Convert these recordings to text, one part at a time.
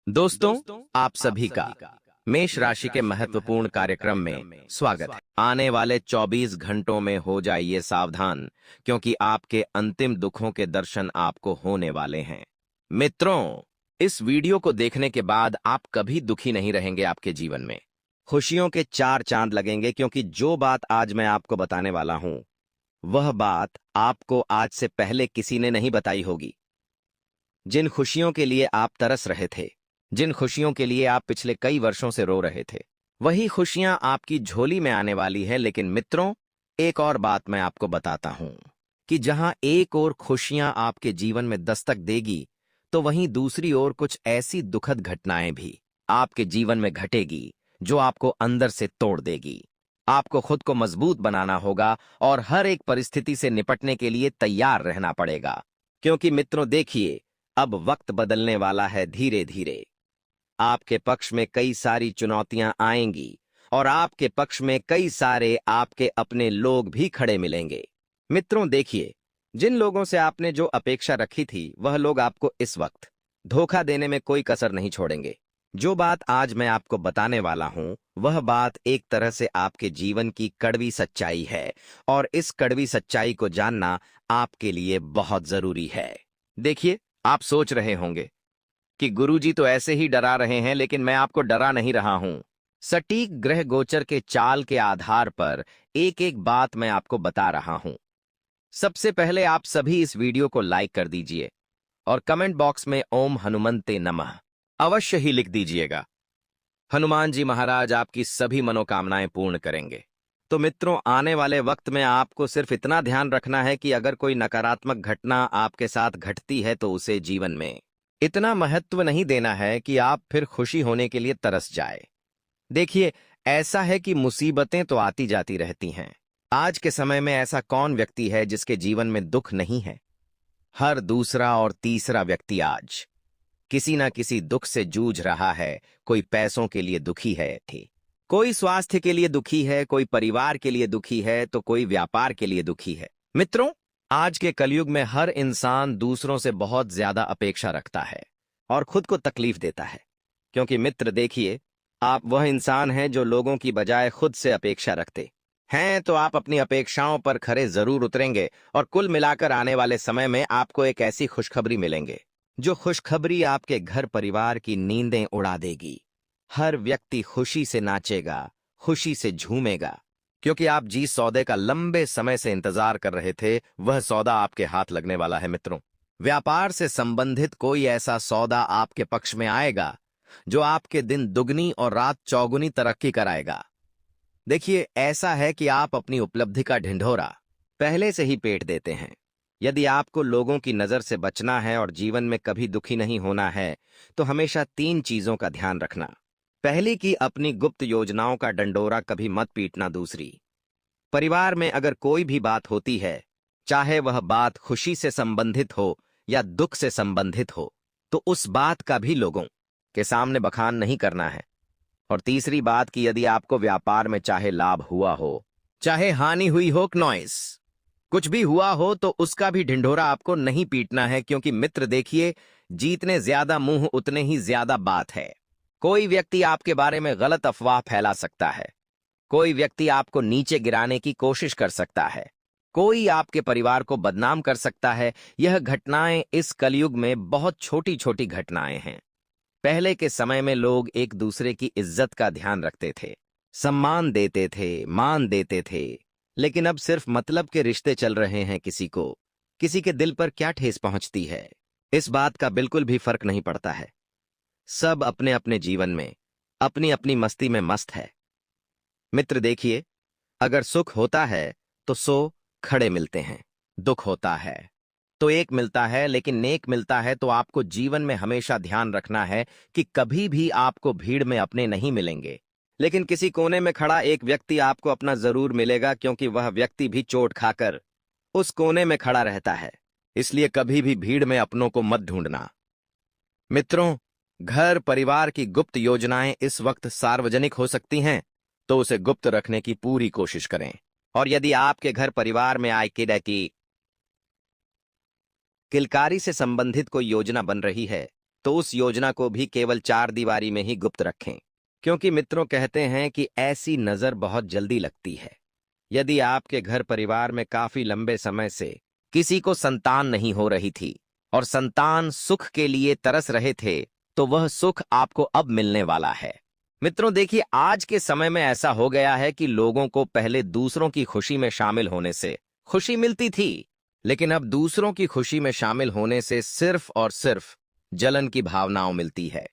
दोस्तों, आप सभी का मेष राशि के महत्वपूर्ण कार्यक्रम में स्वागत है। आने वाले 24 घंटों में हो जाइए सावधान, क्योंकि आपके अंतिम दुखों के दर्शन आपको होने वाले हैं। मित्रों, इस वीडियो को देखने के बाद आप कभी दुखी नहीं रहेंगे। आपके जीवन में खुशियों के चार चांद लगेंगे, क्योंकि जो बात आज मैं आपको बताने वाला हूं, वह बात आपको आज से पहले किसी ने नहीं बताई होगी। जिन खुशियों के लिए आप तरस रहे थे, जिन खुशियों के लिए आप पिछले कई वर्षों से रो रहे थे, वही खुशियां आपकी झोली में आने वाली है। लेकिन मित्रों, एक और बात मैं आपको बताता हूं कि जहां एक ओर खुशियां आपके जीवन में दस्तक देगी, तो वहीं दूसरी ओर कुछ ऐसी दुखद घटनाएं भी आपके जीवन में घटेगी जो आपको अंदर से तोड़ देगी। आपको खुद को मजबूत बनाना होगा और हर एक परिस्थिति से निपटने के लिए तैयार रहना पड़ेगा, क्योंकि मित्रों देखिए, अब वक्त बदलने वाला है धीरे धीरे। आपके पक्ष में कई सारी चुनौतियां आएंगी और आपके पक्ष में कई सारे आपके अपने लोग भी खड़े मिलेंगे। मित्रों देखिए, जिन लोगों से आपने जो अपेक्षा रखी थी, वह लोग आपको इस वक्त धोखा देने में कोई कसर नहीं छोड़ेंगे। जो बात आज मैं आपको बताने वाला हूं, वह बात एक तरह से आपके जीवन की कड़वी सच्चाई है, और इस कड़वी सच्चाई को जानना आपके लिए बहुत जरूरी है। देखिए, आप सोच रहे होंगे कि गुरुजी तो ऐसे ही डरा रहे हैं, लेकिन मैं आपको डरा नहीं रहा हूं। सटीक ग्रह गोचर के चाल के आधार पर एक एक बात मैं आपको बता रहा हूं। सबसे पहले आप सभी इस वीडियो को लाइक कर दीजिए और कमेंट बॉक्स में ओम हनुमंते नमः अवश्य ही लिख दीजिएगा। हनुमान जी महाराज आपकी सभी मनोकामनाएं पूर्ण करेंगे। तो मित्रों, आने वाले वक्त में आपको सिर्फ इतना ध्यान रखना है कि अगर कोई नकारात्मक घटना आपके साथ घटती है, तो उसे जीवन में इतना महत्व नहीं देना है कि आप फिर खुशी होने के लिए तरस जाए। देखिए, ऐसा है कि मुसीबतें तो आती जाती रहती हैं। आज के समय में ऐसा कौन व्यक्ति है जिसके जीवन में दुख नहीं है? हर दूसरा और तीसरा व्यक्ति आज किसी ना किसी दुख से जूझ रहा है। कोई पैसों के लिए दुखी है, कोई स्वास्थ्य के लिए दुखी है, कोई परिवार के लिए दुखी है, तो कोई व्यापार के लिए दुखी है। मित्रों, आज के कलयुग में हर इंसान दूसरों से बहुत ज्यादा अपेक्षा रखता है और खुद को तकलीफ देता है, क्योंकि मित्र देखिए, आप वह इंसान हैं जो लोगों की बजाय खुद से अपेक्षा रखते हैं। तो आप अपनी अपेक्षाओं पर खरे जरूर उतरेंगे, और कुल मिलाकर आने वाले समय में आपको एक ऐसी खुशखबरी मिलेंगे, जो खुशखबरी आपके घर परिवार की नींदें उड़ा देगी। हर व्यक्ति खुशी से नाचेगा, खुशी से झूमेगा, क्योंकि आप जिस सौदे का लंबे समय से इंतजार कर रहे थे, वह सौदा आपके हाथ लगने वाला है। मित्रों, व्यापार से संबंधित कोई ऐसा सौदा आपके पक्ष में आएगा जो आपके दिन दुगनी और रात चौगुनी तरक्की कराएगा। देखिए, ऐसा है कि आप अपनी उपलब्धि का ढिंढोरा पहले से ही पेट देते हैं। यदि आपको लोगों की नजर से बचना है और जीवन में कभी दुखी नहीं होना है, तो हमेशा 3 चीजों का ध्यान रखना। पहली कि अपनी गुप्त योजनाओं का डंडोरा कभी मत पीटना। दूसरी, परिवार में अगर कोई भी बात होती है, चाहे वह बात खुशी से संबंधित हो या दुख से संबंधित हो, तो उस बात का भी लोगों के सामने बखान नहीं करना है। और तीसरी बात कि यदि आपको व्यापार में चाहे लाभ हुआ हो, चाहे हानि हुई हो, नॉइस कुछ भी हुआ हो, तो उसका भी ढिंढोरा आपको नहीं पीटना है, क्योंकि मित्र देखिए, जितने ज्यादा मुंह उतने ही ज्यादा बात है। कोई व्यक्ति आपके बारे में गलत अफवाह फैला सकता है, कोई व्यक्ति आपको नीचे गिराने की कोशिश कर सकता है, कोई आपके परिवार को बदनाम कर सकता है। यह घटनाएं इस कलयुग में बहुत छोटी छोटी घटनाएं हैं। पहले के समय में लोग एक दूसरे की इज्जत का ध्यान रखते थे, सम्मान देते थे, मान देते थे, लेकिन अब सिर्फ मतलब के रिश्ते चल रहे हैं। किसी के दिल पर क्या ठेस पहुंचती है, इस बात का बिल्कुल भी फर्क नहीं पड़ता है। सब अपने अपने जीवन में अपनी अपनी मस्ती में मस्त है। मित्र देखिए, अगर सुख होता है तो 100 खड़े मिलते हैं, दुख होता है तो एक मिलता है। लेकिन नेक मिलता है तो आपको जीवन में हमेशा ध्यान रखना है कि कभी भी आपको भीड़ में अपने नहीं मिलेंगे, लेकिन किसी कोने में खड़ा एक व्यक्ति आपको अपना जरूर मिलेगा, क्योंकि वह व्यक्ति भी चोट खाकर उस कोने में खड़ा रहता है। इसलिए कभी भी भीड़ में अपनों को मत ढूंढना। मित्रों, घर परिवार की गुप्त योजनाएं इस वक्त सार्वजनिक हो सकती हैं, तो उसे गुप्त रखने की पूरी कोशिश करें। और यदि आपके घर परिवार में आय की किलकारी से संबंधित कोई योजना बन रही है, तो उस योजना को भी केवल 4 दीवारी में ही गुप्त रखें, क्योंकि मित्रों कहते हैं कि ऐसी नजर बहुत जल्दी लगती है। यदि आपके घर परिवार में काफी लंबे समय से किसी को संतान नहीं हो रही थी और संतान सुख के लिए तरस रहे थे, तो वह सुख आपको अब मिलने वाला है। मित्रों देखिए, आज के समय में ऐसा हो गया है कि लोगों को पहले दूसरों की खुशी में शामिल होने से खुशी मिलती थी, लेकिन अब दूसरों की खुशी में शामिल होने से सिर्फ और सिर्फ जलन की भावनाओं मिलती है।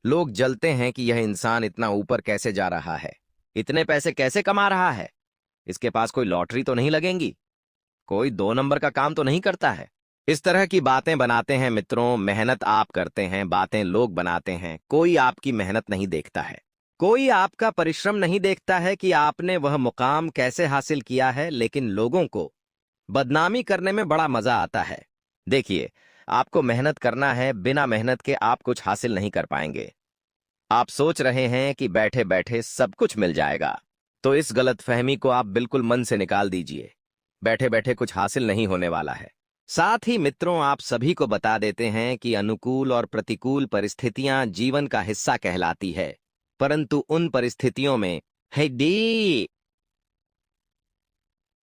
लोग जलते हैं कि यह इंसान इतना ऊपर कैसे जा रहा है, इतने पैसे कैसे कमा रहा है, इसके पास कोई लॉटरी तो नहीं लगेंगी, कोई 2 नंबर का काम तो नहीं करता है। इस तरह की बातें बनाते हैं मित्रों। मेहनत आप करते हैं, बातें लोग बनाते हैं। कोई आपकी मेहनत नहीं देखता है, कोई आपका परिश्रम नहीं देखता है कि आपने वह मुकाम कैसे हासिल किया है, लेकिन लोगों को बदनामी करने में बड़ा मजा आता है। देखिए, आपको मेहनत करना है, बिना मेहनत के आप कुछ हासिल नहीं कर पाएंगे। आप सोच रहे हैं कि बैठे बैठे सब कुछ मिल जाएगा, तो इस गलतफहमी को आप बिल्कुल मन से निकाल दीजिए। बैठे बैठे कुछ हासिल नहीं होने वाला है। साथ ही मित्रों, आप सभी को बता देते हैं कि अनुकूल और प्रतिकूल परिस्थितियां जीवन का हिस्सा कहलाती है, परंतु उन परिस्थितियों में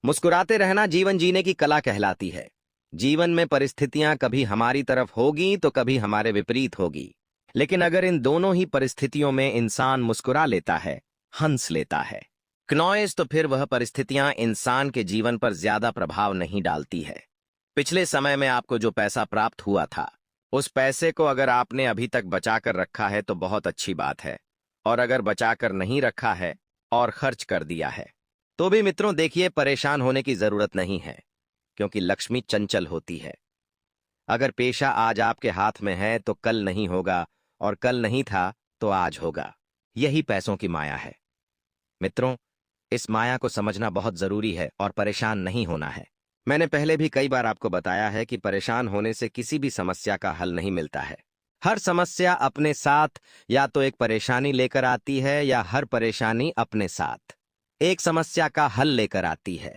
मुस्कुराते रहना जीवन जीने की कला कहलाती है। जीवन में परिस्थितियां कभी हमारी तरफ होगी तो कभी हमारे विपरीत होगी, लेकिन अगर इन दोनों ही परिस्थितियों में इंसान मुस्कुरा लेता है, हंस लेता है तो फिर वह परिस्थितियां इंसान के जीवन पर ज्यादा प्रभाव नहीं डालती है। पिछले समय में आपको जो पैसा प्राप्त हुआ था, उस पैसे को अगर आपने अभी तक बचाकर रखा है तो बहुत अच्छी बात है, और अगर बचाकर नहीं रखा है और खर्च कर दिया है तो भी मित्रों देखिए, परेशान होने की जरूरत नहीं है, क्योंकि लक्ष्मी चंचल होती है। अगर पेशा आज आपके हाथ में है तो कल नहीं होगा, और कल नहीं था तो आज होगा। यही पैसों की माया है। मित्रों, इस माया को समझना बहुत जरूरी है और परेशान नहीं होना है। मैंने पहले भी कई बार आपको बताया है कि परेशान होने से किसी भी समस्या का हल नहीं मिलता है। हर समस्या अपने साथ या तो एक परेशानी लेकर आती है, या हर परेशानी अपने साथ एक समस्या का हल लेकर आती है।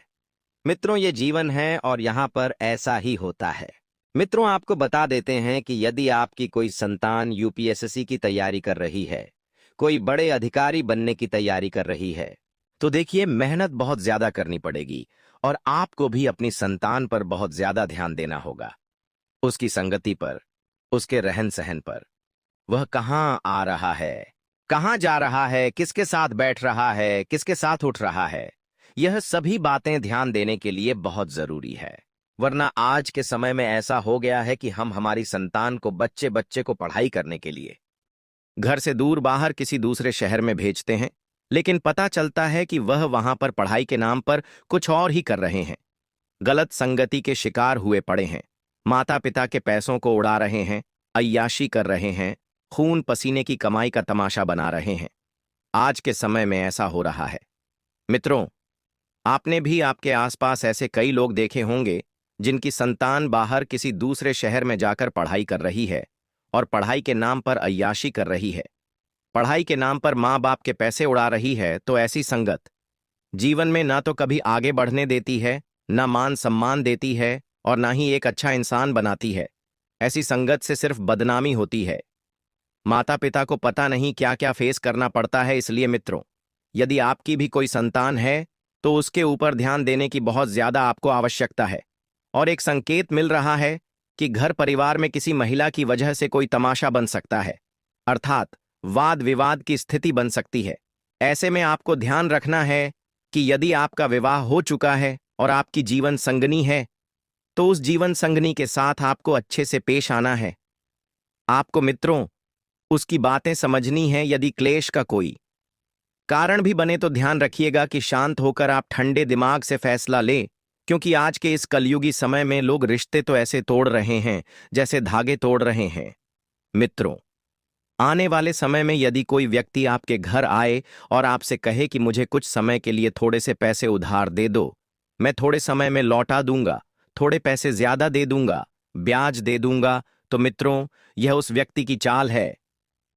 मित्रों, ये जीवन है और यहाँ पर ऐसा ही होता है। मित्रों, आपको बता देते हैं कि यदि आपकी कोई संतान यूपीएससी की तैयारी कर रही है, कोई बड़े अधिकारी बनने की तैयारी कर रही है, तो देखिए, मेहनत बहुत ज्यादा करनी पड़ेगी और आपको भी अपनी संतान पर बहुत ज्यादा ध्यान देना होगा। उसकी संगति पर, उसके रहन सहन पर, वह कहाँ आ रहा है, कहाँ जा रहा है, किसके साथ बैठ रहा है, किसके साथ उठ रहा है, यह सभी बातें ध्यान देने के लिए बहुत जरूरी है। वरना आज के समय में ऐसा हो गया है कि हम हमारी संतान को बच्चे बच्चे को पढ़ाई करने के लिए घर से दूर बाहर किसी दूसरे शहर में भेजते हैं, लेकिन पता चलता है कि वह वहां पर पढ़ाई के नाम पर कुछ और ही कर रहे हैं। गलत संगति के शिकार हुए पड़े हैं, माता पिता के पैसों को उड़ा रहे हैं, अय्याशी कर रहे हैं, खून पसीने की कमाई का तमाशा बना रहे हैं। आज के समय में ऐसा हो रहा है। मित्रों, आपने भी आपके आसपास ऐसे कई लोग देखे होंगे जिनकी संतान बाहर किसी दूसरे शहर में जाकर पढ़ाई कर रही है और पढ़ाई के नाम पर अय्याशी कर रही है, पढ़ाई के नाम पर माँ बाप के पैसे उड़ा रही है। तो ऐसी संगत जीवन में ना तो कभी आगे बढ़ने देती है, ना मान सम्मान देती है, और ना ही एक अच्छा इंसान बनाती है। ऐसी संगत से सिर्फ बदनामी होती है। माता पिता को पता नहीं क्या क्या फेस करना पड़ता है। इसलिए मित्रों, यदि आपकी भी कोई संतान है तो उसके ऊपर ध्यान देने की बहुत ज्यादा आपको आवश्यकता है। और एक संकेत मिल रहा है कि घर परिवार में किसी महिला की वजह से कोई तमाशा बन सकता है, अर्थात वाद विवाद की स्थिति बन सकती है। ऐसे में आपको ध्यान रखना है कि यदि आपका विवाह हो चुका है और आपकी जीवन संगनी है, तो उस जीवन संगनी के साथ आपको अच्छे से पेश आना है। आपको मित्रों उसकी बातें समझनी है। यदि क्लेश का कोई कारण भी बने तो ध्यान रखिएगा कि शांत होकर आप ठंडे दिमाग से फैसला लें, क्योंकि आज के इस कलयुगी समय में लोग रिश्ते तो ऐसे तोड़ रहे हैं जैसे धागे तोड़ रहे हैं। मित्रों, आने वाले समय में यदि कोई व्यक्ति आपके घर आए और आपसे कहे कि मुझे कुछ समय के लिए थोड़े से पैसे उधार दे दो, मैं थोड़े समय में लौटा दूंगा, थोड़े पैसे ज्यादा दे दूंगा, ब्याज दे दूंगा, तो मित्रों यह उस व्यक्ति की चाल है।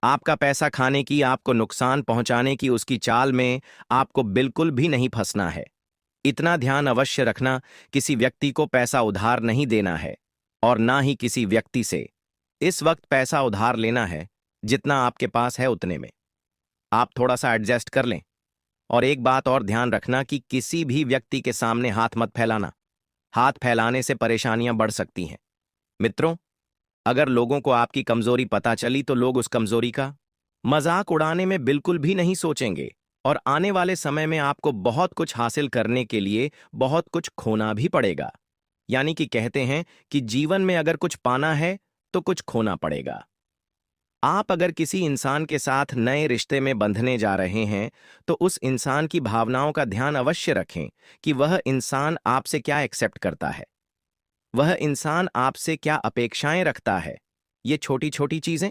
आपका पैसा खाने की, आपको नुकसान पहुंचाने की उसकी चाल में आपको बिल्कुल भी नहीं फंसना है। इतना ध्यान अवश्य रखना, किसी व्यक्ति को पैसा उधार नहीं देना है और ना ही किसी व्यक्ति से इस वक्त पैसा उधार लेना है, जितना आपके पास है उतने में आप थोड़ा सा एडजस्ट कर लें। और एक बात और ध्यान रखना कि किसी भी व्यक्ति के सामने हाथ मत फैलाना। हाथ फैलाने से परेशानियां बढ़ सकती हैं। मित्रों, अगर लोगों को आपकी कमजोरी पता चली तो लोग उस कमजोरी का मजाक उड़ाने में बिल्कुल भी नहीं सोचेंगे। और आने वाले समय में आपको बहुत कुछ हासिल करने के लिए बहुत कुछ खोना भी पड़ेगा। यानी कि कहते हैं कि जीवन में अगर कुछ पाना है तो कुछ खोना पड़ेगा। आप अगर किसी इंसान के साथ नए रिश्ते में बंधने जा रहे हैं तो उस इंसान की भावनाओं का ध्यान अवश्य रखें कि वह इंसान आपसे क्या एक्सेप्ट करता है, वह इंसान आपसे क्या अपेक्षाएं रखता है। ये छोटी छोटी चीजें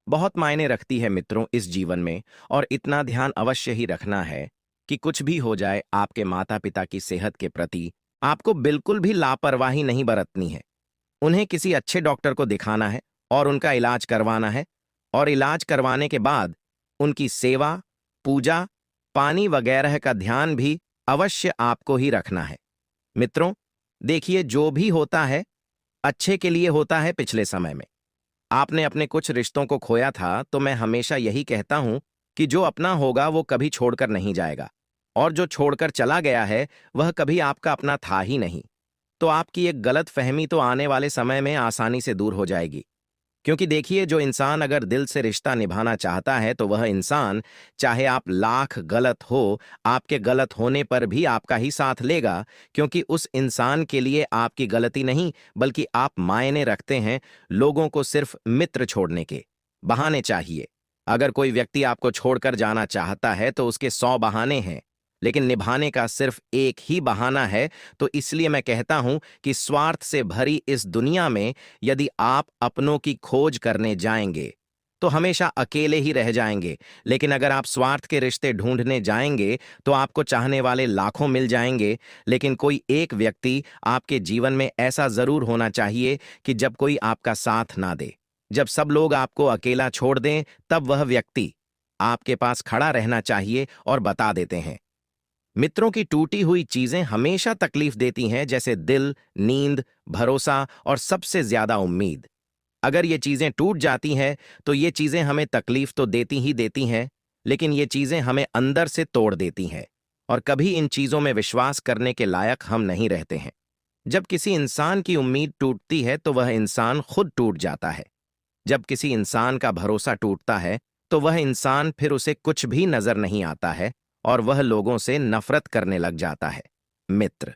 बहुत मायने रखती है मित्रों इस जीवन में। और इतना ध्यान अवश्य ही रखना है कि कुछ भी हो जाए, आपके माता पिता की सेहत के प्रति आपको बिल्कुल भी लापरवाही नहीं बरतनी है। उन्हें किसी अच्छे डॉक्टर को दिखाना है और उनका इलाज करवाना है। और इलाज करवाने के बाद उनकी सेवा, पूजा, पानी वगैरह का ध्यान भी अवश्य आपको ही रखना है। मित्रों, देखिए, जो भी होता है अच्छे के लिए होता है। पिछले समय में आपने अपने कुछ रिश्तों को खोया था, तो मैं हमेशा यही कहता हूं कि जो अपना होगा वो कभी छोड़कर नहीं जाएगा, और जो छोड़कर चला गया है वह कभी आपका अपना था ही नहीं। तो आपकी एक गलत फहमी तो आने वाले समय में आसानी से दूर हो जाएगी। क्योंकि देखिए, जो इंसान अगर दिल से रिश्ता निभाना चाहता है तो वह इंसान, चाहे आप लाख गलत हो, आपके गलत होने पर भी आपका ही साथ लेगा। क्योंकि उस इंसान के लिए आपकी गलती नहीं बल्कि आप मायने रखते हैं। लोगों को सिर्फ मित्र छोड़ने के बहाने चाहिए। अगर कोई व्यक्ति आपको छोड़कर जाना चाहता है तो उसके 100 बहाने हैं, लेकिन निभाने का सिर्फ एक ही बहाना है। तो इसलिए मैं कहता हूं कि स्वार्थ से भरी इस दुनिया में यदि आप अपनों की खोज करने जाएंगे तो हमेशा अकेले ही रह जाएंगे। लेकिन अगर आप स्वार्थ के रिश्ते ढूंढने जाएंगे तो आपको चाहने वाले लाखों मिल जाएंगे। लेकिन कोई एक व्यक्ति आपके जीवन में ऐसा जरूर होना चाहिए कि जब कोई आपका साथ ना दे, जब सब लोग आपको अकेला छोड़ दें, तब वह व्यक्ति आपके पास खड़ा रहना चाहिए और बता देते हैं। मित्रों की टूटी हुई चीजें हमेशा तकलीफ देती हैं, जैसे दिल, नींद, भरोसा और सबसे ज्यादा उम्मीद। अगर ये चीजें टूट जाती हैं तो ये चीजें हमें तकलीफ तो देती ही देती हैं, लेकिन ये चीजें हमें अंदर से तोड़ देती हैं। और कभी इन चीजों में विश्वास करने के लायक हम नहीं रहते हैं। जब किसी इंसान की उम्मीद टूटती है तो वह इंसान खुद टूट जाता है। जब किसी इंसान का भरोसा टूटता है तो वह इंसान फिर उसे कुछ भी नजर नहीं आता है और वह लोगों से नफरत करने लग जाता है। मित्र,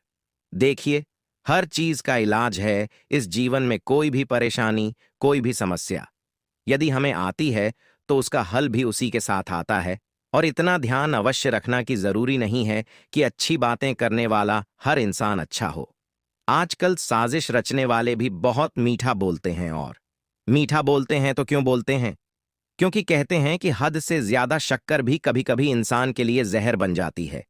देखिए, हर चीज का इलाज है। इस जीवन में कोई भी परेशानी, कोई भी समस्या यदि हमें आती है तो उसका हल भी उसी के साथ आता है। और इतना ध्यान अवश्य रखना कि जरूरी नहीं है कि अच्छी बातें करने वाला हर इंसान अच्छा हो। आजकल साजिश रचने वाले भी बहुत मीठा बोलते हैं। और मीठा बोलते हैं तो क्यों बोलते हैं? क्योंकि कहते हैं कि हद से ज्यादा शक्कर भी कभी कभी इंसान के लिए जहर बन जाती है।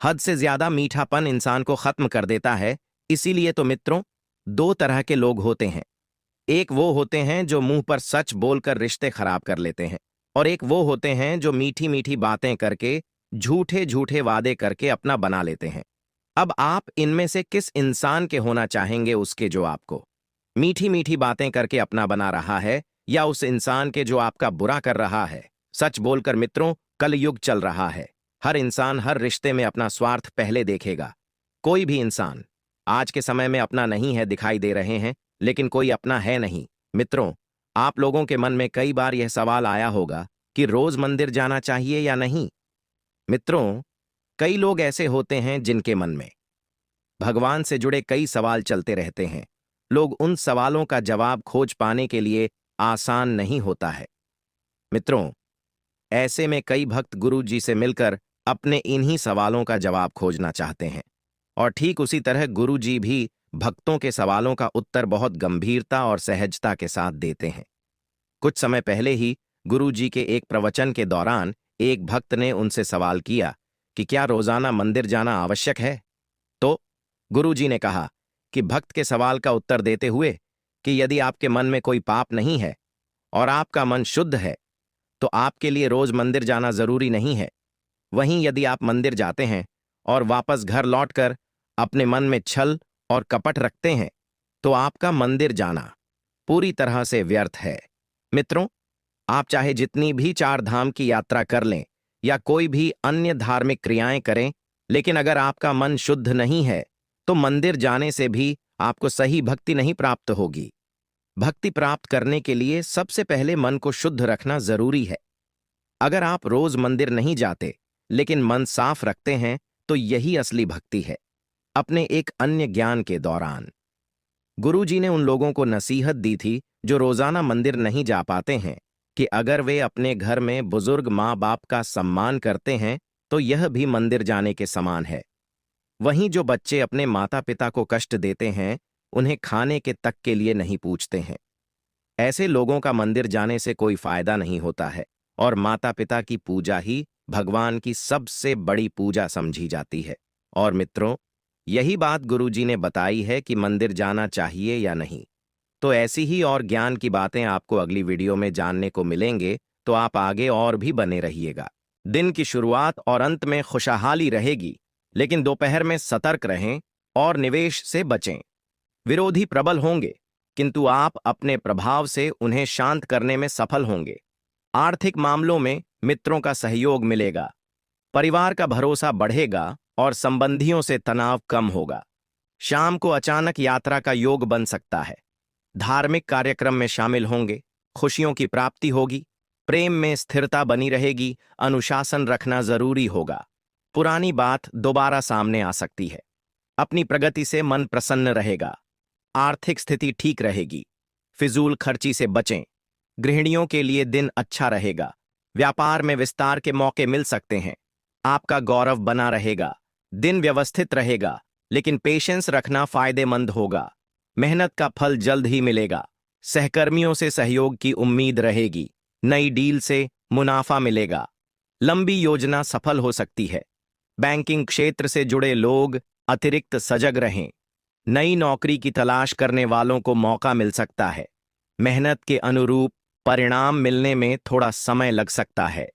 हद से ज्यादा मीठापन इंसान को खत्म कर देता है। इसीलिए तो मित्रों, दो तरह के लोग होते हैं। एक वो होते हैं जो मुंह पर सच बोलकर रिश्ते खराब कर लेते हैं, और एक वो होते हैं जो मीठी मीठी बातें करके, झूठे झूठे वादे करके अपना बना लेते हैं। अब आप इनमें से किस इंसान के होना चाहेंगे? उसके जो आपको मीठी मीठी बातें करके अपना बना रहा है, या उस इंसान के जो आपका बुरा कर रहा है? सच बोलकर मित्रों, कलयुग चल रहा है। हर इंसान हर रिश्ते में अपना स्वार्थ पहले देखेगा। कोई भी इंसान आज के समय में अपना नहीं है, दिखाई दे रहे हैं, लेकिन कोई अपना है नहीं। मित्रों, आप लोगों के मन में कई बार यह सवाल आया होगा कि रोज मंदिर जाना चाहिए या नहीं। मित्रों, कई लोग ऐसे होते हैं जिनके मन में भगवान से जुड़े कई सवाल चलते रहते हैं। लोग उन सवालों का जवाब खोज पाने के लिए आसान नहीं होता है। मित्रों, ऐसे में कई भक्त गुरु जी से मिलकर अपने इन्हीं सवालों का जवाब खोजना चाहते हैं। और ठीक उसी तरह गुरु जी भी भक्तों के सवालों का उत्तर बहुत गंभीरता और सहजता के साथ देते हैं। कुछ समय पहले ही गुरु जी के एक प्रवचन के दौरान एक भक्त ने उनसे सवाल किया कि क्या रोजाना मंदिर जाना आवश्यक है? तो गुरु जी ने कहा कि भक्त के सवाल का उत्तर देते हुए कि यदि आपके मन में कोई पाप नहीं है और आपका मन शुद्ध है तो आपके लिए रोज मंदिर जाना जरूरी नहीं है। वहीं यदि आप मंदिर जाते हैं और वापस घर लौटकर अपने मन में छल और कपट रखते हैं तो आपका मंदिर जाना पूरी तरह से व्यर्थ है। मित्रों, आप चाहे जितनी भी चार धाम की यात्रा कर लें या कोई भी अन्य धार्मिक क्रियाएं करें, लेकिन अगर आपका मन शुद्ध नहीं है तो मंदिर जाने से भी आपको सही भक्ति नहीं प्राप्त होगी। भक्ति प्राप्त करने के लिए सबसे पहले मन को शुद्ध रखना जरूरी है। अगर आप रोज मंदिर नहीं जाते लेकिन मन साफ रखते हैं तो यही असली भक्ति है। अपने एक अन्य ज्ञान के दौरान गुरुजी ने उन लोगों को नसीहत दी थी जो रोजाना मंदिर नहीं जा पाते हैं कि अगर वे अपने घर में बुजुर्ग माँ बाप का सम्मान करते हैं तो यह भी मंदिर जाने के समान है। वहीं जो बच्चे अपने माता पिता को कष्ट देते हैं, उन्हें खाने के तक के लिए नहीं पूछते हैं, ऐसे लोगों का मंदिर जाने से कोई फायदा नहीं होता है और माता पिता की पूजा ही भगवान की सबसे बड़ी पूजा समझी जाती है। और मित्रों, यही बात गुरुजी ने बताई है कि मंदिर जाना चाहिए या नहीं। तो ऐसी ही और ज्ञान की बातें आपको अगली वीडियो में जानने को मिलेंगे, तो आप आगे और भी बने रहिएगा। दिन की शुरुआत और अंत में खुशहाली रहेगी, लेकिन दोपहर में सतर्क रहें और निवेश से बचें। विरोधी प्रबल होंगे, किंतु आप अपने प्रभाव से उन्हें शांत करने में सफल होंगे। आर्थिक मामलों में मित्रों का सहयोग मिलेगा, परिवार का भरोसा बढ़ेगा और संबंधियों से तनाव कम होगा। शाम को अचानक यात्रा का योग बन सकता है। धार्मिक कार्यक्रम में शामिल होंगे, खुशियों की प्राप्ति होगी, प्रेम में स्थिरता बनी रहेगी, अनुशासन रखना जरूरी होगा। पुरानी बात दोबारा सामने आ सकती है। अपनी प्रगति से मन प्रसन्न रहेगा, आर्थिक स्थिति ठीक रहेगी, फिजूल खर्ची से बचें। गृहिणियों के लिए दिन अच्छा रहेगा, व्यापार में विस्तार के मौके मिल सकते हैं, आपका गौरव बना रहेगा। दिन व्यवस्थित रहेगा, लेकिन पेशेंस रखना फायदेमंद होगा। मेहनत का फल जल्द ही मिलेगा। सहकर्मियों से सहयोग की उम्मीद रहेगी, नई डील से मुनाफा मिलेगा। लंबी योजना सफल हो सकती है। बैंकिंग क्षेत्र से जुड़े लोग अतिरिक्त सजग रहें। नई नौकरी की तलाश करने वालों को मौका मिल सकता है। मेहनत के अनुरूप परिणाम मिलने में थोड़ा समय लग सकता है।